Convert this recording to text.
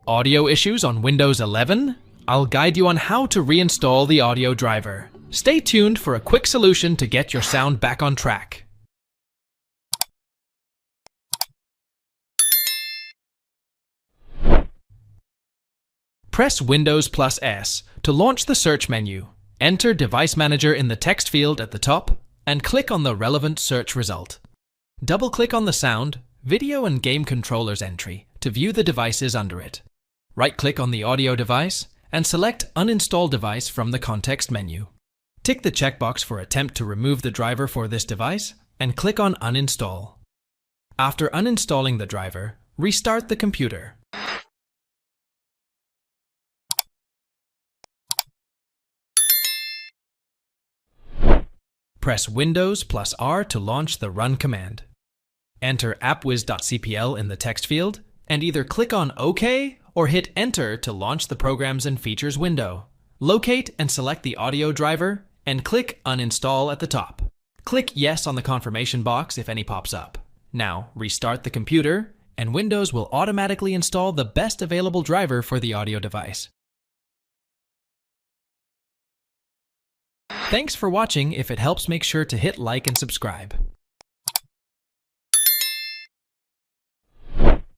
Audio issues on Windows 11? I'll guide you on how to reinstall the audio driver. Stay tuned for a quick solution to get your sound back on track. Press Windows plus S to launch the search menu. Enter Device Manager in the text field at the top and click on the relevant search result. Double-click on the Sound, Video and Game Controllers entry to view the devices under it. Right-click on the audio device and select Uninstall Device from the context menu. Tick the checkbox for Attempt to remove the driver for this device and click on Uninstall. After uninstalling the driver, restart the computer. Press Windows plus R to launch the Run command. Enter appwiz.cpl in the text field and either click on OK or hit Enter to launch the Programs and Features window. Locate and select the audio driver and click Uninstall at the top. Click Yes on the confirmation box if any pops up. Now restart the computer and Windows will automatically install the best available driver for the audio device. Thanks for watching. If it helps, make sure to hit like and subscribe.